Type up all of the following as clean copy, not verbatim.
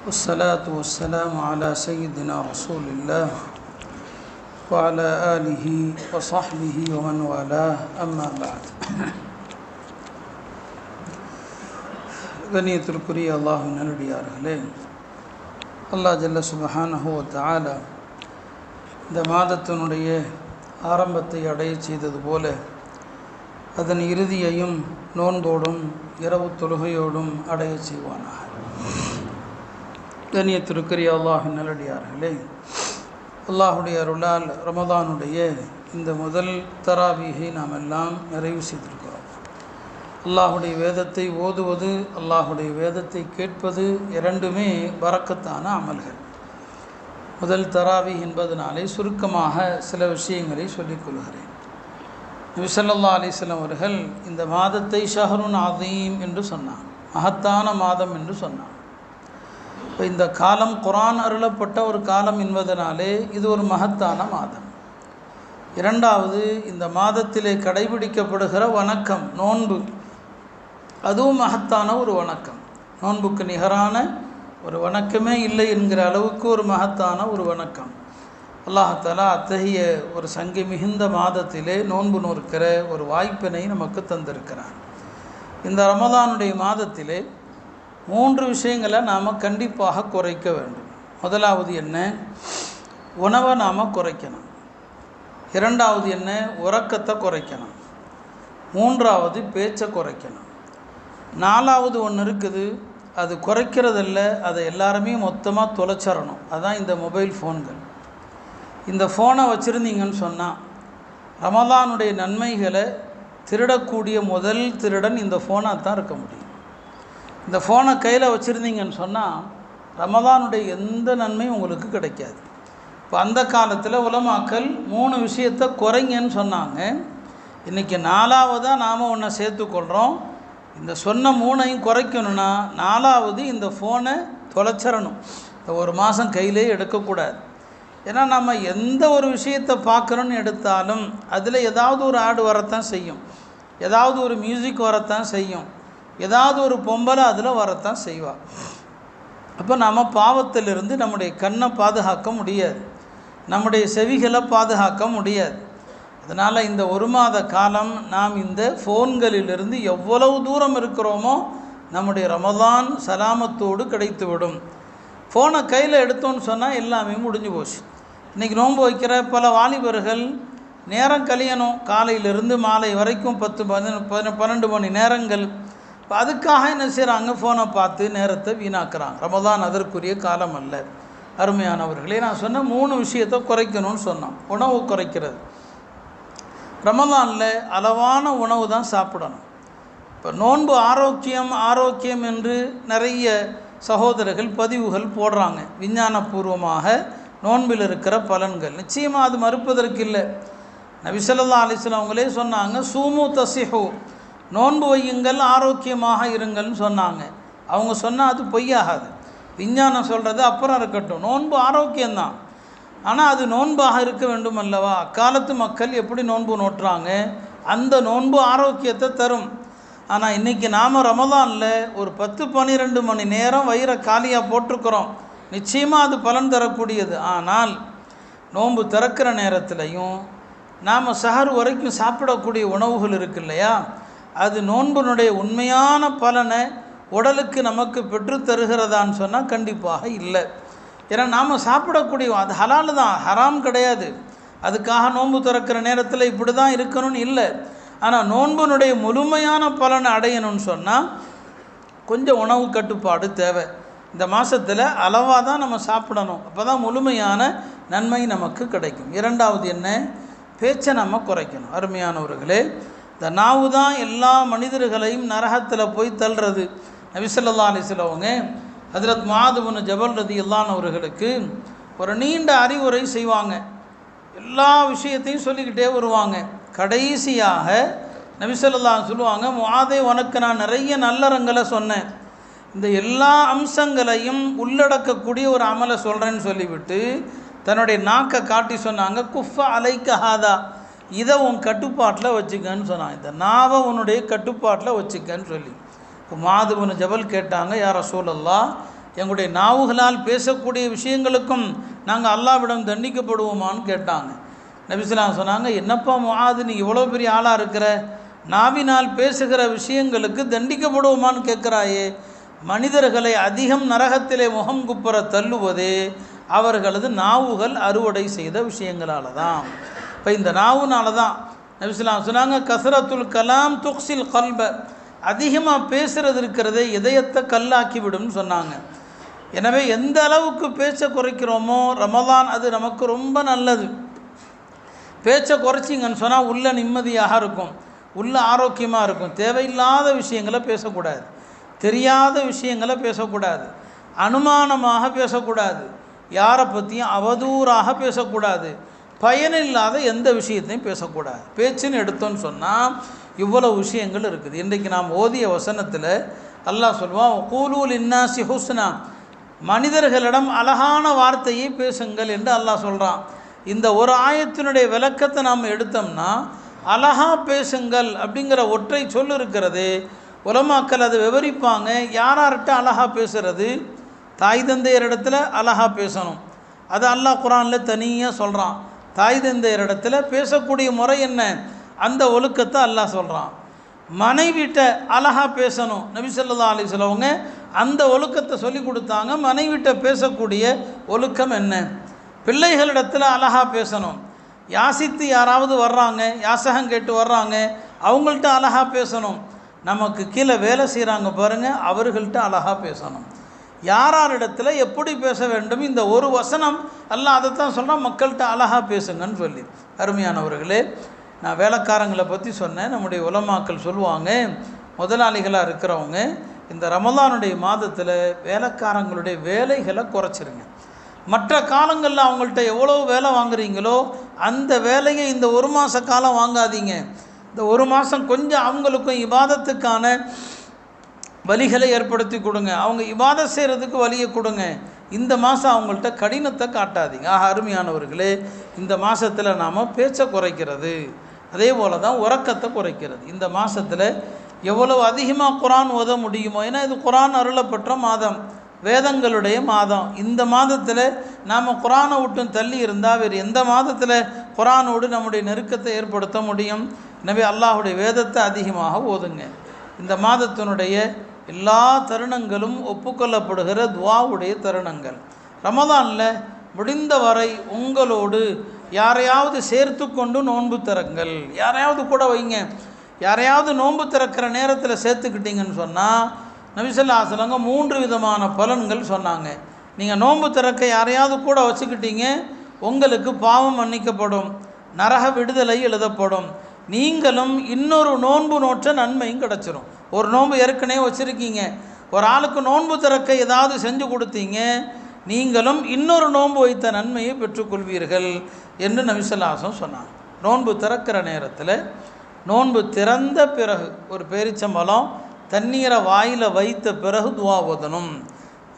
والصلاة والسلام على سيدنا رسول الله وعلى آله وصحبه ومن والاه أما بعد. கண்ணியத்திற்குரிய அல்லாஹ்வின் நல்லடியார்களே, அல்லாஹ் ஜல்ல சுப்ஹானஹு வ தஆலா இந்த மாதத்தினுடைய ஆரம்பத்தை அடைய செய்தது போல அதன் இறுதியையும் நோன்போடும் இரவு தொழுகையோடும் அடைய செய்வானாக. கண்ணியத்திற்குரிய அல்லாஹ்வின் நல்லடியார்களே, அல்லாஹுடைய அருளால் ரமதானுடைய இந்த முதல் தராவீகை நாம் எல்லாம் நிறைவு செய்திருக்கிறோம். அல்லாஹுடைய வேதத்தை ஓதுவது, அல்லாஹுடைய வேதத்தை கேட்பது இரண்டுமே பரக்கத்தான அமல்கள். முதல் தராவி என்பதனாலே சுருக்கமாக சில விஷயங்களை சொல்லிக்கொள்கிறேன். நபி ஸல்லல்லாஹு அலைஹி வஸல்லம் அவர்கள் இந்த மாதத்தை ஷஹ்ருன் அதீம் என்று சொன்னார், மகத்தான மாதம் என்று சொன்னார். இப்போ இந்த காலம் குர்ஆன் அருளப்பட்ட ஒரு காலம் என்பதனாலே இது ஒரு மகத்தான மாதம். இரண்டாவது, இந்த மாதத்திலே கடைபிடிக்கப்படுகிற வணக்கம் நோன்பு, அதுவும் மகத்தான ஒரு வணக்கம். நோன்புக்கு நிகரான ஒரு வணக்கமே இல்லை என்கிற அளவுக்கு ஒரு மகத்தான ஒரு வணக்கம். அல்லாஹ் தஆலா அத்தகைய ஒரு சங்கை மிகுந்த மாதத்திலே நோன்பு நோக்கிற ஒரு வாய்ப்பினை நமக்கு தந்திருக்கிறார். இந்த ரமதானுடைய மாதத்திலே 3 விஷயங்களை நாம் கண்டிப்பாக குறைக்க வேண்டும். முதலாவது என்ன? உணவை நாம் குறைக்கணும். இரண்டாவது என்ன? உறக்கத்தை குறைக்கணும். மூன்றாவது பேச்சை குறைக்கணும். நாலாவது ஒன்று இருக்குது, அது குறைக்கிறதில்ல, அதை எல்லாருமே மொத்தமாக தொலைச்சிடணும். அதுதான் இந்த மொபைல் ஃபோன்கள். இந்த ஃபோனை வச்சுருந்தீங்கன்னு சொன்னால் ரமதானுடைய நன்மைகளை திருடக்கூடிய முதல் திருடன் இந்த ஃபோனாக தான் இருக்க முடியும். இந்த ஃபோனை கையில் வச்சுருந்தீங்கன்னு சொன்னால் ரமதானுடைய எந்த நன்மையும் உங்களுக்கு கிடைக்காது. இப்போ அந்த காலத்தில் உலமாக்கள் 3 விஷயத்தை குறைங்கன்னு சொன்னாங்க. இன்றைக்கி 4வதாக நாம் ஒன்றை சேர்த்துக்கொள்கிறோம். இந்த சொன்ன 3ஐயும் குறைக்கணும்னா 4வது இந்த ஃபோனை தொலைச்சிடணும். இந்த ஒரு மாதம் கையிலே எடுக்கக்கூடாது. ஏன்னா நம்ம எந்த ஒரு விஷயத்தை பார்க்குறோன்னு எடுத்தாலும் அதில் ஏதாவது ஒரு ஆடு வரத்தான் செய்யும், ஏதாவது ஒரு மியூசிக் வரத்தான் செய்யும், ஏதாவது ஒரு பொம்பளை அதில் வரத்தான் செய்வாள். அப்போ நம்ம பாவத்திலிருந்து நம்முடைய கண்ணை பாதுகாக்க முடியாது, நம்முடைய செவிகளை பாதுகாக்க முடியாது. அதனால் இந்த ஒரு மாத காலம் நாம் இந்த ஃபோன்களிலிருந்து எவ்வளவு தூரம் இருக்கிறோமோ நம்முடைய ரமதான் சலாமத்தோடு கிடைத்துவிடும். ஃபோனை கையில் எடுத்தோன்னு சொன்னால் எல்லாமே முடிஞ்சு போச்சு. இன்றைக்கி நோன்பு வைக்கிற பல வாலிபர்கள் நேரம் கழியணும், காலையிலிருந்து மாலை வரைக்கும் 10-12 மணி நேரங்கள். இப்போ அதுக்காக என்ன செய்கிறாங்க? ஃபோனை பார்த்து நேரத்தை வீணாக்குறாங்க. ரமதான் அதற்குரிய காலம் அல்ல. அருமையானவர்களே, நான் சொன்ன 3 விஷயத்தை குறைக்கணும்னு சொன்னோம். உணவு குறைக்கிறது. ரமதானில் அளவான உணவு தான் சாப்பிடணும். இப்போ நோன்பு ஆரோக்கியம் என்று நிறைய சகோதரர்கள் பதிவுகள் போடுறாங்க, விஞ்ஞானபூர்வமாக நோன்பில் இருக்கிற பலன்கள். நிச்சயமாக அது மறுப்பதற்கு இல்லை. நபி ஸல்லல்லாஹு அலைஹி வஸல்லம் அவங்களே சொன்னாங்க, சூமு தஸிஹு, நோன்பு வையுங்கள் ஆரோக்கியமாக இருங்கள்னு சொன்னாங்க. அவங்க சொன்னால் அது பொய்யாகாது. விஞ்ஞானம் சொல்கிறது அப்புறம் இருக்கட்டும், நோன்பு ஆரோக்கியம்தான். ஆனால் அது நோன்பாக இருக்க வேண்டும் அல்லவா? அக்காலத்து மக்கள் எப்படி நோன்பு நோட்டுறாங்க, அந்த நோன்பு ஆரோக்கியத்தை தரும். ஆனால் இன்றைக்கி நாம் ரமதானில் ஒரு 10-12 மணி நேரம் வயிறை காலியாக போட்டிருக்கிறோம். நிச்சயமாக அது பலன் தரக்கூடியது. ஆனால் நோன்பு திறக்கிற நேரத்துலையும் நாம் சஹர் வரைக்கும் சாப்பிடக்கூடிய உணவுகள் இருக்கு இல்லையா, அது நோன்பினுடைய உண்மையான பலனை உடலுக்கு நமக்கு பெற்று தருகிறதான்னு சொன்னால் கண்டிப்பாக இல்லை. ஏன்னா நாம் சாப்பிடக்கூடிய அது ஹலால் தான், ஹராம் கிடையாது. அதுக்காக நோன்பு திறக்கிற நேரத்தில் இப்படி தான் இருக்கணும்னு இல்லை. ஆனால் நோன்பினுடைய முழுமையான பலனை அடையணும்னு சொன்னால் கொஞ்சம் உணவு கட்டுப்பாடு தேவை. இந்த மாதத்தில் அளவாக தான் நம்ம சாப்பிடணும். அப்போ தான் முழுமையான நன்மை நமக்கு கிடைக்கும். இரண்டாவது என்ன? பேச்சை நம்ம குறைக்கணும். அருமையானவர்களே, இந்த நாவு தான் எல்லா மனிதர்களையும் நரகத்தில் போய் தள்ளுறது. நபி ஸல்லல்லாஹு அலைஹி வஸல்லம் அவங்க ஹஜ்ரத் முஆத் இப்னு ஜபல் ரலியல்லாஹு அவர்களுக்கு ஒரு நீண்ட அறிவுரை செய்வாங்க. எல்லா விஷயத்தையும் சொல்லிக்கிட்டே வருவாங்க. கடைசியாக நபி ஸல்லல்லாஹு சொல்லுவாங்க, முஆதே, உனக்கு நான் நிறைய நல்லறங்களை சொன்னேன், இந்த எல்லா அம்சங்களையும் உள்ளடக்கக்கூடிய ஒரு அமலை சொல்கிறேன்னு சொல்லிவிட்டு தன்னுடைய நாக்கை காட்டி சொன்னாங்க, குஃப அலைக்க ஹாதா, இதை உன் கட்டுப்பாட்டில் வச்சுக்கன்னு சொன்னாங்க. இந்த நாவை உன்னுடைய கட்டுப்பாட்டில் வச்சுக்கன்னு சொல்லி. இப்போ முஆத் இப்னு ஜபல் கேட்டாங்க, யா ரசூலல்லாஹ், எங்களுடைய நாவுகளால் பேசக்கூடிய விஷயங்களுக்கும் நாங்கள் அல்லாஹ்விடம் தண்டிக்கப்படுவோமான்னு கேட்டாங்க. நபி ஸல்லல்லாஹு அலைஹி சொன்னாங்க, என்னப்பா முஆது, நீ இவ்வளோ பெரிய ஆளாக இருக்கிற, நாவினால் பேசுகிற விஷயங்களுக்கு தண்டிக்கப்படுவோமான்னு கேட்குறாயே. மனிதர்களை அதிகம் நரகத்திலே முகம் குப்புற தள்ளுவதே அவர்களது நாவுகள் அறுவடை செய்த விஷயங்களால தான். இப்போ இந்த நாவுனால தான் நபி ஸல்லல்லாஹு அலைஹி சொன்னாங்க, கஸ்ரத்துல் கலாம் துக்ஸில் கல்ப, அதிகமாக பேசுகிறது இருக்கிறதே இதயத்தை கல்லாக்கி விடும்னு சொன்னாங்க. எனவே எந்த அளவுக்கு பேச்சை குறைக்கிறோமோ ரமலான் அது நமக்கு ரொம்ப நல்லது. பேச்சை குறைச்சிங்கன்னு சொன்னால் உள்ள நிம்மதியாக இருக்கும், உள்ள ஆரோக்கியமாக இருக்கும். தேவையில்லாத விஷயங்களை பேசக்கூடாது, தெரியாத விஷயங்களை பேசக்கூடாது, அனுமானமாக பேசக்கூடாது, யாரை பற்றியும் அவதூறாக பேசக்கூடாது, பயனில்லாத எந்த விஷயத்தையும் பேசக்கூடாது. பேச்சுன்னு எடுத்தோன்னு சொன்னால் இவ்வளவு விஷயங்கள் இருக்குது. இன்றைக்கு நாம் ஓதிய வசனத்தில் அல்லாஹ் சொல்லுவான், கூலூல் இன்னாசி ஹுஸ்னா, மனிதர்களிடம் அழகான வார்த்தையை பேசுங்கள் என்று அல்லாஹ் சொல்கிறான். இந்த ஒரு ஆயத்தினுடைய விளக்கத்தை நாம் எடுத்தோம்னா, அழகா பேசுங்கள் அப்படிங்கிற ஒற்றை சொல் இருக்கிறது. உலமாக்கள் அதை விவரிப்பாங்க. யார்கிட்ட அழகா பேசுகிறது? தாய் தந்தையர் இடத்துல அழகா பேசணும். அது அல்லாஹ் குர்ஆனில் தனியாக சொல்கிறான். தாய் தந்தையர் இடத்துல பேசக்கூடிய முறை என்ன, அந்த ஒழுக்கத்தை அல்லாஹ் சொல்கிறான். மனைவிட்ட அழகா பேசணும். நபி ஸல்லல்லாஹு அலைஹி வஸல்லம் அந்த ஒழுக்கத்தை சொல்லி கொடுத்தாங்க. மனைவிட்ட பேசக்கூடிய ஒழுக்கம் என்ன? பிள்ளைகளிடத்தில் அழகா பேசணும். யாசித்து யாராவது வர்றாங்க, யாசகம் கேட்டு வர்றாங்க, அவங்கள்ட்ட அழகா பேசணும். நமக்கு கீழே வேலை செய்கிறாங்க பாருங்கள், அவர்கள்ட்ட அழகா பேசணும். யாரிடத்துல எப்படி பேச வேண்டும், இந்த ஒரு வசனம் அல்லாஹ் அதைத்தான் சொல்கிறான், மக்கள்கிட்ட அழகா பேசுங்கன்னு சொல்லி. அருமையானவர்களே, நான் வேலைக்காரங்களை பற்றி சொன்னேன். நம்முடைய உலமாக்கள் சொல்லுவாங்க, முதலாளிகளாக இருக்கிறவங்க இந்த ரமலானுடைய மாதத்தில் வேலைக்காரங்களுடைய வேலைகளை குறைச்சிருங்க. மற்ற காலங்களில் அவங்கள்ட்ட எவ்வளோ வேலை வாங்குறீங்களோ அந்த வேலையை இந்த ஒரு மாத காலம் வாங்காதீங்க. இந்த ஒரு மாதம் கொஞ்சம் அவங்களுக்கும் இபாதத்துக்கான வழிகளை ஏற்படுத்தி கொடுங்க, அவங்க இபாதத் செய்கிறதுக்கு வழியை கொடுங்க. இந்த மாதம் அவங்கள்ட்ட கடினத்தை காட்டாதீங்க. அருமையானவர்களே, இந்த மாதத்தில் நாம் பேச்சை குறைக்கிறது, அதே போல் தான் உறக்கத்தை குறைக்கிறது. இந்த மாதத்தில் எவ்வளவு அதிகமாக குர்ஆன் ஓத முடியுமோ, ஏன்னா இது குர்ஆன் அருளப்பெற்ற மாதம், வேதங்களுடைய மாதம். இந்த மாதத்தில் நாம் குர்ஆனை விட்டு தள்ளி இருந்தால் வேறு எந்த மாதத்தில் குர்ஆனோடு நம்முடைய நெருக்கத்தை ஏற்படுத்த முடியும்? எனவே அல்லாஹுடைய வேதத்தை அதிகமாக ஓதுங்க. இந்த மாதத்தினுடைய எல்லா தருணங்களும் ஒப்புக்கொள்ளப்படுகிற துஆவுடைய தருணங்கள். ரமலானில் முடிந்தவரை உங்களோடு யாரையாவது சேர்த்து கொண்டு நோன்பு திறங்கள். யாரையாவது கூட வைங்க. யாரையாவது நோன்பு திறக்கிற நேரத்தில் சேர்த்துக்கிட்டீங்கன்னு சொன்னால் நபி ஸல்லல்லாஹு அலைஹி வஸல்லம் 3 விதமான பலன்கள் சொன்னாங்க. நீங்கள் நோன்பு திறக்க யாரையாவது கூட வச்சுக்கிட்டீங்க, உங்களுக்கு பாவம் மன்னிக்கப்படும், நரக விடுதலை எழுதப்படும், நீங்களும் இன்னொரு நோன்பு நோற்ற நன்மையும் கிடச்சிரும். ஒரு நோன்பு ஏற்கனவே வச்சுருக்கீங்க, ஒரு ஆளுக்கு நோன்பு திறக்க ஏதாவது செஞ்சு கொடுத்தீங்க, நீங்களும் இன்னொரு நோன்பு வைத்த நன்மையை பெற்றுக்கொள்வீர்கள் என்று நபி ஸல்லல்லாஹு அலைஹி வஸல்லம் சொன்னாங்க. நோன்பு திறக்கிற நேரத்தில், நோன்பு திறந்த பிறகு ஒரு பேரிச்சம்பழம் தண்ணீரை வாயில் வைத்த பிறகு துவா ஓதணும்.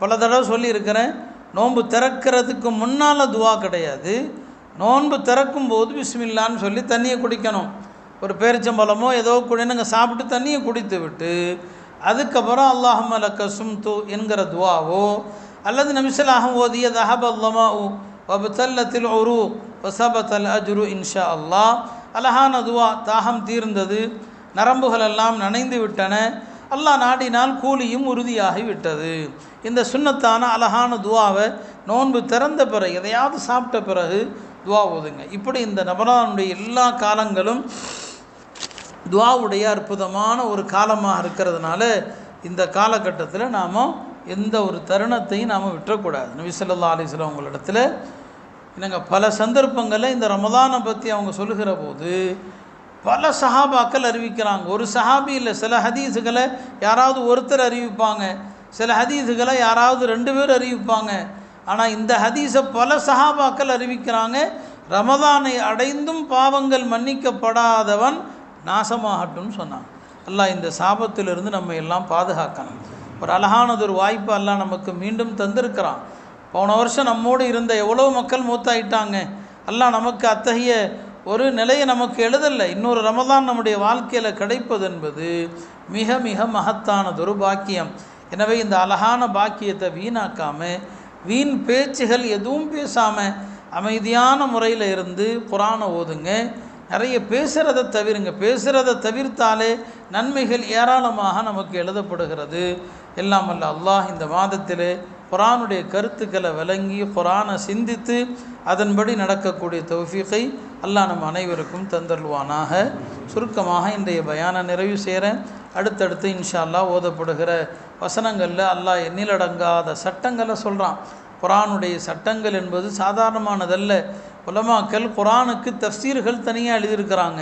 பல தடவை சொல்லியிருக்கிறேன், நோன்பு திறக்கிறதுக்கு முன்னால் துவா கிடையாது. நோன்பு திறக்கும் போது பிஸ்மில்லான்னு சொல்லி தண்ணியை குடிக்கணும். ஒரு பேரிச்சம்பழமோ ஏதோ குடினுங்க சாப்பிட்டு தண்ணியை குடித்து விட்டு அதுக்கப்புறம் அல்லாஹும்ம லக்க சும்து என்கிற துவாவோ அல்லது நபி ஸல்லல்லாஹு ஓதிய தஹபல் லமாஉ வபதல்லத்தில் உரூக் வஸபதல் அஜ்ரு இன்ஷா அல்லாஹ், அழகான துவா. தாகம் தீர்ந்தது, நரம்புகள் எல்லாம் நனைந்து விட்டன, அல்லாஹ் நாடினால் கூலியும் உறுதியாகி விட்டது. இந்த சுன்னத்தான அழகான துவாவை நோன்பு திறந்த பிறகு எதையாவது சாப்பிட்ட பிறகு துவா ஓதுங்க. இப்படி இந்த ரமலானுடைய எல்லா காலங்களும் துவாவுடைய அற்புதமான ஒரு காலமாக இருக்கிறதுனால இந்த காலகட்டத்தில் நாம் எந்த ஒரு தருணத்தையும் நாம் விட்டுறக்கூடாது. நபி ஸல்லல்லாஹு அலைஹி வஸல்லம் அவங்களிடத்தில் என்னங்க பல சந்தர்ப்பங்களில் இந்த ரமலானை பற்றி அவங்க சொல்லுகிற போது பல சஹாபாக்கள் அறிவிக்கிறாங்க. ஒரு சஹாபி இல்லை, சில ஹதீஸுகளை யாராவது ஒருத்தர் அறிவிப்பாங்க, சில ஹதீஸுகளை யாராவது 2 பேர் அறிவிப்பாங்க. ஆனால் இந்த ஹதீஸை பல சஹாபாக்கள் அறிவிக்கிறாங்க. ரமதானை அடைந்தும் பாவங்கள் மன்னிக்கப்படாதவன் நாசமாகட்டும்னு சொன்னாங்க. அல்லாஹ் இந்த சாபத்திலிருந்து நம்ம எல்லாம் பாதுகாக்கணும். ஒரு அழகானதொரு வாய்ப்பு அல்லாஹ் நமக்கு மீண்டும் தந்திருக்கிறான். போன வருஷம் நம்மோடு இருந்த எவ்வளோ மக்கள் மூத்தாயிட்டாங்க. அல்லாஹ் நமக்கு அத்தகைய ஒரு நிலையை நமக்கு எழுதலை. இன்னொரு ரமதான் நம்முடைய வாழ்க்கையில் கிடைப்பது என்பது மிக மிக மகத்தானதொரு பாக்கியம். எனவே இந்த அழகான பாக்கியத்தை வீணாக்காமல், வீண் பேச்சுகள் எதுவும் பேசாமல் அமைதியான முறையில் இருந்து குர்ஆனை ஓதுங்க. நிறைய பேசுகிறத தவிருங்க. பேசுகிறத தவிர்த்தாலே நன்மைகள் ஏராளமாக நமக்கு எழுதப்படுகிறது. எல்லாம் அல்ல அல்லாஹ் இந்த மாதத்திலே குர்ஆனுடைய கருத்துக்களை விளங்கி குர்ஆனை சிந்தித்து அதன்படி நடக்கக்கூடிய தௌஃபீகை அல்லாஹ் நம் அனைவருக்கும் தந்தருள்வானாக. சுருக்கமாக இன்றைய பயானை நிறைவு செய்கிறேன். அடுத்தடுத்து இன்ஷா அல்லாஹ் ஓதப்படுகிற வசனங்களில் அல்லாஹ் எண்ணிலடங்காத சட்டங்களை சொல்கிறான். குர்ஆனுடைய சட்டங்கள் என்பது சாதாரணமானதல்ல. உலமாக்கள் குர்ஆனுக்கு தஃப்சீர்கள் தனியாக எழுதியிருக்கிறாங்க.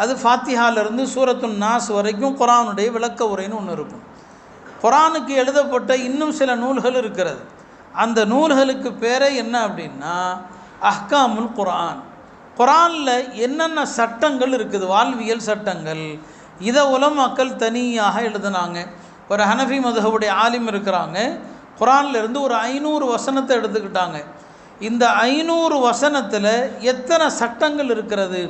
அது ஃபாத்திஹாலிருந்து சூரத்துன் நாஸ் வரைக்கும் குர்ஆனுடைய விளக்க உரைன்னு ஒன்று இருக்கும். குர்ஆனுக்கு எழுதப்பட்ட இன்னும் சில நூல்கள் இருக்கிறது. அந்த நூல்களுக்கு பேரே என்ன அப்படின்னா அஹ்காமுல் குர்ஆன். குர்ஆனில் என்னென்ன சட்டங்கள் இருக்குது, வாழ்வியல் சட்டங்கள், இதை உலமாக்கள் தனியாக எழுதுனாங்க. ஒரு ஹனஃபி மதுஹபுடைய ஆலிம் இருக்கிறாங்க. குர்ஆன்லேருந்து ஒரு 500 வசனத்தை எடுத்துக்கிட்டாங்க. இந்த 500 வசனத்தில் எத்தனை சட்டங்கள் இருக்கிறது?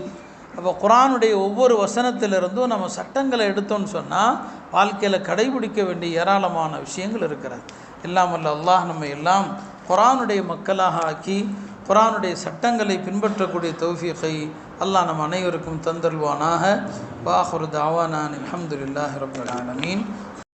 அப்போ குர்ஆனுடைய ஒவ்வொரு வசனத்திலிருந்தும் நம்ம சட்டங்களை எடுத்தோன்னு சொன்னால் வாழ்க்கையில் கடைபிடிக்க வேண்டிய ஏராளமான விஷயங்கள் இருக்கிறது. எல்லாம் அல்ல அல்லாஹ் நம்ம எல்லாம் குர்ஆனுடைய மக்களாக ஆக்கி குர்ஆனுடைய சட்டங்களை பின்பற்றக்கூடிய தௌஃபீகை அல்லாஹ் நம் அனைவருக்கும் தந்தருள்வானாக. வஆகிரு தஅவானா அல்ஹம்துலில்லாஹி ரப்பில் ஆலமீன்.